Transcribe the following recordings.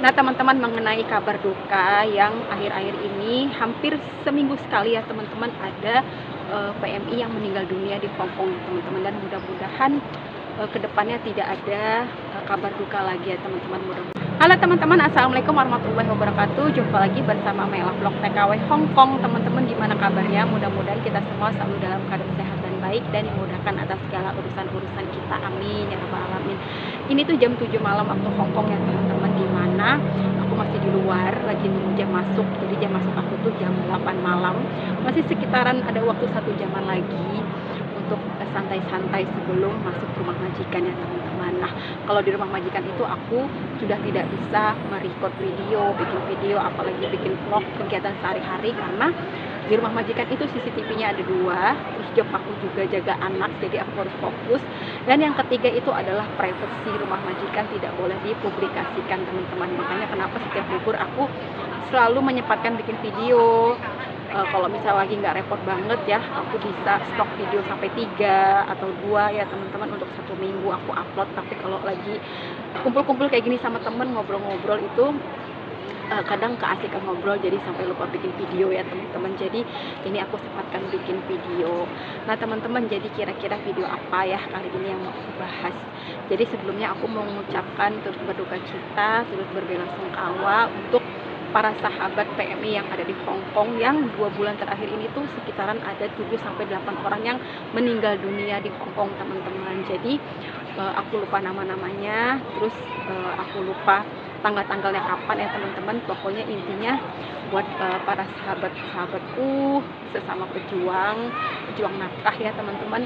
Nah, teman-teman, mengenai kabar duka yang akhir-akhir ini hampir seminggu sekali ya teman-teman, ada PMI yang meninggal dunia di Hong Kong ya teman-teman, dan mudah-mudahan kedepannya tidak ada kabar duka lagi ya teman-teman. Halo teman-teman, assalamualaikum warahmatullahi wabarakatuh. Jumpa lagi bersama Mela Vlog TKW Hong Kong. Teman-teman, gimana kabarnya? Mudah-mudahan kita semua selalu dalam keadaan sehat dan baik, dan dimudahkan atas segala urusan-urusan kita, amin ya rabbal alamin. Ini tuh jam 7 malam waktu Hong Kong ya teman-teman, dimana aku masih di luar lagi nunggu jam masuk. Jadi jam masuk aku tuh jam 8 malam, masih sekitaran ada waktu 1 jaman lagi untuk santai-santai sebelum masuk rumah majikan ya teman-teman. Nah, kalau di rumah majikan itu aku sudah tidak bisa merecord video, bikin video, apalagi bikin vlog kegiatan sehari-hari, karena di rumah majikan itu CCTV-nya ada 2, terus job aku juga jaga anak, jadi aku harus fokus. Dan yang ketiga itu adalah privasi rumah majikan, tidak boleh dipublikasikan teman-teman. Makanya kenapa setiap libur aku selalu menyempatkan bikin video. Kalau misal lagi nggak repot banget ya, aku bisa stok video sampai 3 atau 2 ya teman-teman, untuk 1 minggu aku upload. Tapi kalau lagi kumpul-kumpul kayak gini sama temen, ngobrol-ngobrol itu kadang keasikan ngobrol, jadi sampai lupa bikin video ya teman-teman. Jadi ini aku sempatkan bikin video. Nah teman-teman, jadi kira-kira video apa ya kali ini yang mau aku bahas. Jadi sebelumnya aku mau mengucapkan turut berduka cita, turut berbelasungkawa untuk para sahabat PMI yang ada di Hong Kong, yang 2 bulan terakhir ini tuh sekitaran ada 7-8 orang yang meninggal dunia di Hong Kong teman-teman. Jadi aku lupa nama-namanya, terus aku lupa tanggal-tanggalnya kapan ya teman-teman. Pokoknya intinya buat para sahabat-sahabatku, sesama pejuang nafkah ya teman-teman,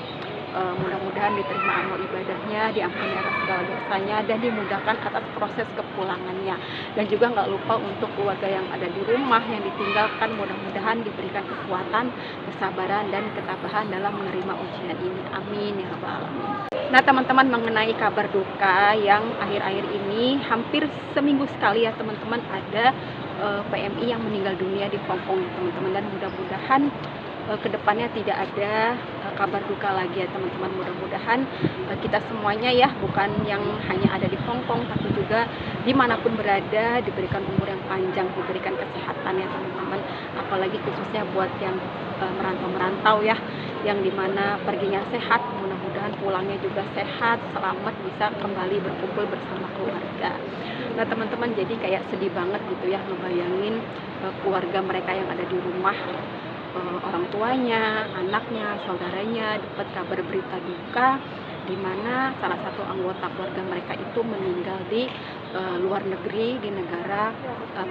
mudah-mudahan diterima amal ibadahnya, diampuni atas segala dosanya, dan dimudahkan atas proses kepulangannya. Dan juga nggak lupa untuk keluarga yang ada di rumah yang ditinggalkan, mudah-mudahan diberikan kekuatan, kesabaran, dan ketabahan dalam menerima ujian ini, amin ya rabbal alamin. Nah teman-teman, mengenai kabar duka yang akhir-akhir ini hampir seminggu sekali ya teman-teman, ada PMI yang meninggal dunia di Hong Kong ya teman-teman, dan mudah-mudahan kedepannya tidak ada kabar duka lagi ya teman-teman. Mudah-mudahan kita semuanya ya, bukan yang hanya ada di Hong Kong, tapi juga dimanapun berada, diberikan umur yang panjang, diberikan kesehatan ya teman-teman. Apalagi khususnya buat yang merantau-merantau ya, yang dimana perginya sehat, mudah-mudahan pulangnya juga sehat, selamat, bisa kembali berkumpul bersama keluarga. Nah teman-teman, jadi kayak sedih banget gitu ya ngebayangin keluarga mereka yang ada di rumah, orang tuanya, anaknya, saudaranya dapat kabar berita duka, di mana salah satu anggota keluarga mereka itu meninggal di luar negeri, di negara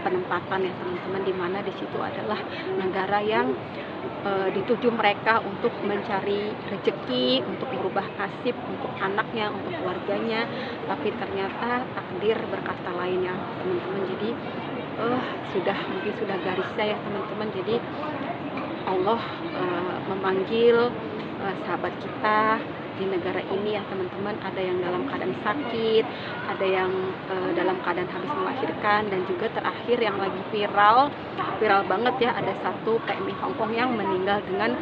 penempatan ya teman-teman, di mana di situ adalah negara yang dituju mereka untuk mencari rezeki, untuk merubah nasib untuk anaknya, untuk keluarganya, tapi ternyata takdir berkata lain ya teman-teman. Jadi mungkin sudah garisnya ya teman-teman. Jadi Allah memanggil sahabat kita di negara ini ya teman-teman. Ada yang dalam keadaan sakit, ada yang dalam keadaan habis melahirkan, dan juga terakhir yang lagi viral banget ya, ada satu PMI Hong Kong yang meninggal dengan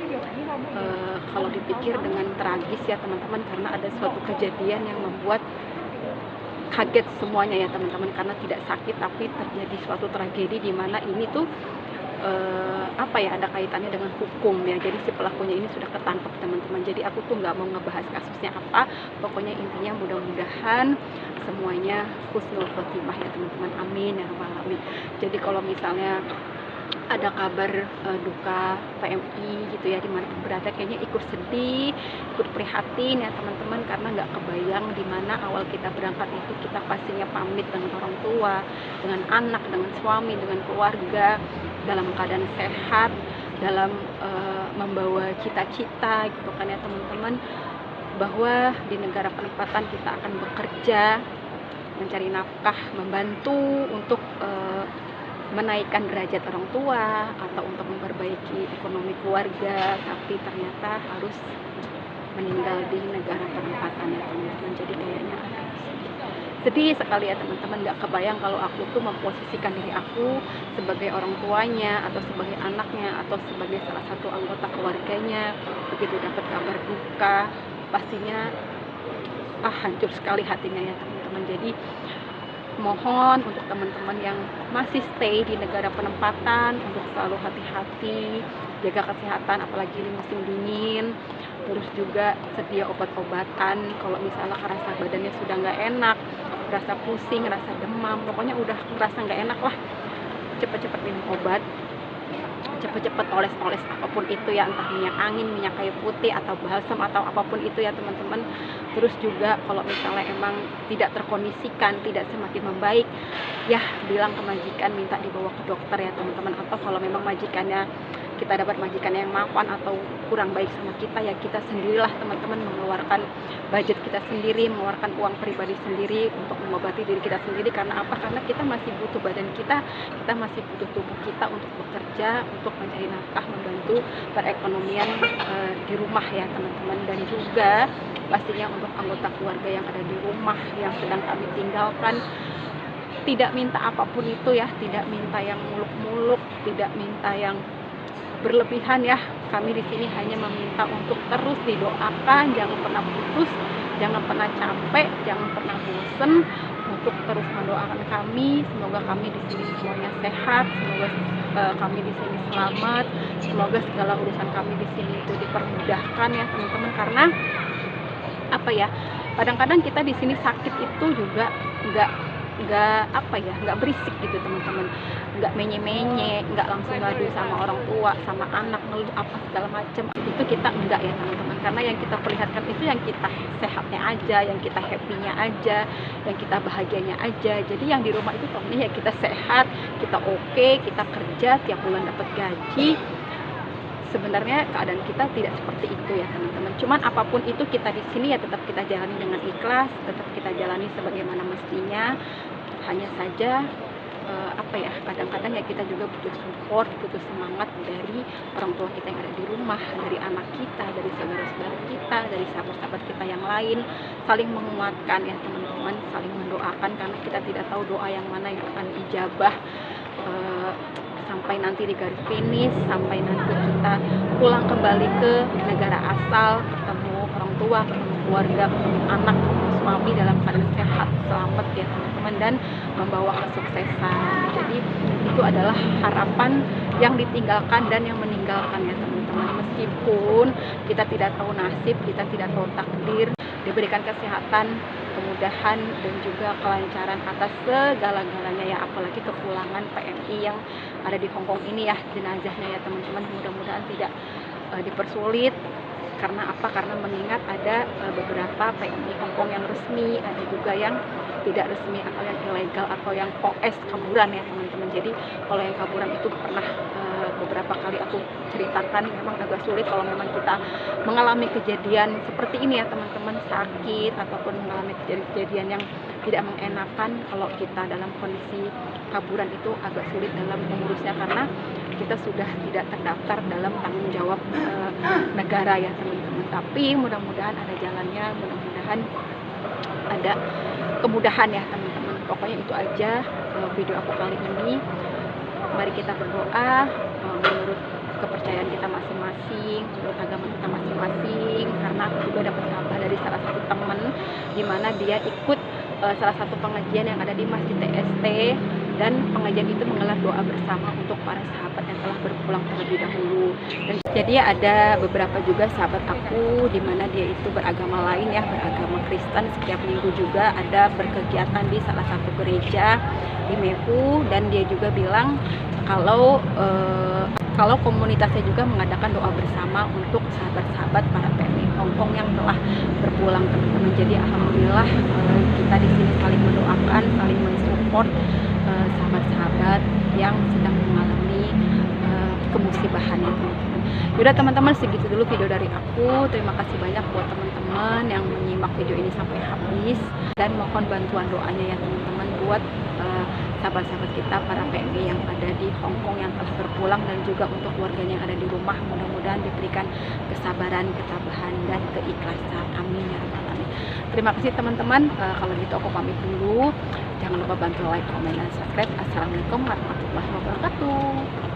kalau dipikir dengan tragis ya teman-teman, karena ada suatu kejadian yang membuat kaget semuanya ya teman-teman, karena tidak sakit tapi terjadi suatu tragedi, di mana ini tuh ada kaitannya dengan hukum ya. Jadi si pelakunya ini sudah ketangkep teman-teman. Jadi aku tuh nggak mau ngebahas kasusnya apa, pokoknya intinya mudah-mudahan semuanya husnul khotimah ya teman-teman, amin ya rabbal alamin. Jadi kalau misalnya ada kabar duka PMI gitu ya, dimana berada, kayaknya ikut sedih, ikut prihatin ya teman-teman, karena nggak kebayang dimana awal kita berangkat itu kita pastinya pamit dengan orang tua, dengan anak, dengan suami, dengan keluarga, dalam keadaan sehat, dalam membawa cita-cita gitu kan ya teman-teman, bahwa di negara penempatan kita akan bekerja, mencari nafkah, membantu untuk menaikkan derajat orang tua atau untuk memperbaiki ekonomi keluarga, tapi ternyata harus meninggal di negara penempatan ya teman-teman. Jadi kayaknya sedih sekali ya teman-teman. Nggak kebayang kalau aku tuh memposisikan diri aku sebagai orang tuanya, atau sebagai anaknya, atau sebagai salah satu anggota keluarganya, begitu dapat kabar duka, pastinya hancur sekali hatinya ya teman-teman. Jadi mohon untuk teman-teman yang masih stay di negara penempatan untuk selalu hati-hati, jaga kesehatan apalagi ini musim dingin. Terus juga sedia obat-obatan kalau misalnya rasa badannya sudah nggak enak, rasa pusing, rasa demam, pokoknya udah merasa nggak enak lah, cepet-cepet minum obat, cepet-cepet oles-oles apapun itu ya, entah minyak angin, minyak kayu putih atau balsam atau apapun itu ya teman-teman. Terus juga kalau misalnya emang tidak terkondisikan, tidak semakin membaik, ya bilang ke majikan, minta dibawa ke dokter ya teman-teman. Atau kalau memang majikannya, kita dapat majikan yang mapan atau kurang baik sama kita, ya kita sendirilah teman-teman mengeluarkan budget kita sendiri, mengeluarkan uang pribadi sendiri untuk mengobati diri kita sendiri. Karena apa? Karena kita masih butuh badan kita masih butuh tubuh kita untuk bekerja, untuk mencari nafkah, membantu perekonomian di rumah ya teman-teman. Dan juga pastinya untuk anggota keluarga yang ada di rumah yang sedang kami tinggalkan, tidak minta apapun itu ya, tidak minta yang muluk-muluk, tidak minta yang berlebihan ya. Kami di sini hanya meminta untuk terus didoakan, jangan pernah putus, jangan pernah capek, jangan pernah bosen untuk terus mendoakan kami. Semoga kami di sini semuanya sehat, semoga kami di sini selamat, semoga segala urusan kami di sini itu dipermudahkan ya teman-teman. Karena apa ya, kadang-kadang kita di sini sakit itu juga nggak berisik gitu teman-teman, nggak menye-menye, nggak langsung ngadu sama orang tua, sama anak, ngeluh apa segala macam, itu kita enggak ya teman-teman. Karena yang kita perlihatkan itu yang kita sehatnya aja, yang kita happy-nya aja, yang kita bahagianya aja. Jadi yang di rumah itu pokoknya ya kita sehat, kita oke, kita kerja tiap bulan dapat gaji. Sebenarnya keadaan kita tidak seperti itu ya teman-teman. Cuman apapun itu kita di sini ya tetap kita jalani dengan ikhlas, tetap kita jalani sebagaimana mestinya. Hanya saja kadang-kadang ya kita juga butuh support, butuh semangat dari orang tua kita yang ada di rumah, dari anak kita, dari saudara-saudara kita, dari sahabat-sahabat kita yang lain. Saling menguatkan ya teman-teman, saling mendoakan, karena kita tidak tahu doa yang mana yang akan ijabah sampai nanti di garis finish, sampai nanti kita pulang kembali ke negara asal, ketemu orang tua, ketemu keluarga, ketemu anak, ketemu suami dalam keadaan sehat, selamat ya teman-teman, dan membawa kesuksesan. Jadi itu adalah harapan yang ditinggalkan dan yang meninggalkan ya teman-teman. Meskipun kita tidak tahu nasib, kita tidak tahu takdir, diberikan kesehatan, kemudahan, dan juga kelancaran atas segala-galanya ya, apalagi kepulangan PMI yang ada di Hongkong ini ya, jenazahnya ya teman-teman. Mudah-mudahan tidak dipersulit. Karena apa? Karena mengingat ada beberapa PMI Hongkong yang resmi, ada juga yang tidak resmi atau yang ilegal atau yang koes kaburan ya teman-teman. Jadi kalau yang kaburan itu pernah beberapa kali aku ceritakan, memang agak sulit kalau memang kita mengalami kejadian seperti ini ya teman-teman, sakit ataupun mengalami kejadian yang tidak mengenakan. Kalau kita dalam kondisi kaburan itu agak sulit dalam mengurusnya, karena kita sudah tidak terdaftar dalam tanggung jawab negara ya teman-teman. Tapi mudah-mudahan ada jalannya, mudah-mudahan ada kemudahan ya teman-teman. Pokoknya itu aja video aku kali ini. Mari kita berdoa menurut kepercayaan kita masing-masing, menurut agama kita masing-masing. Karena aku juga dapat kabar dari salah satu teman, di mana dia ikut salah satu pengajian yang ada di Masjid TST, dan pengajian itu menggelar doa bersama untuk para sahabat yang telah berpulang terlebih dahulu. Dan jadi ada beberapa juga sahabat aku di mana dia itu beragama lain ya, beragama Kristen. Setiap minggu juga ada berkegiatan di salah satu gereja di Mehu, dan dia juga bilang kalau komunitasnya juga mengadakan doa bersama untuk sahabat-sahabat para PMI Hongkong yang telah berpulang teman-teman. Jadi alhamdulillah kita di sini saling mendoakan, saling mensupport sahabat-sahabat yang sedang mengalami kemusibahan ya teman-teman. Yaudah teman-teman, segitu dulu video dari aku. Terima kasih banyak buat teman-teman yang menyimak video ini sampai habis, dan mohon bantuan doanya ya teman-teman buat sahabat-sahabat kita para PMI yang ada di Hongkong yang telah berpulang, dan juga untuk keluarganya yang ada di rumah. Mudah-mudahan diberikan kesabaran, ketabahan, dan keikhlasan. Amin ya rabbal alamin. Terima kasih teman-teman. Kalau gitu aku pamit dulu. Jangan lupa bantu like, komen, dan subscribe. Assalamualaikum warahmatullahi wabarakatuh.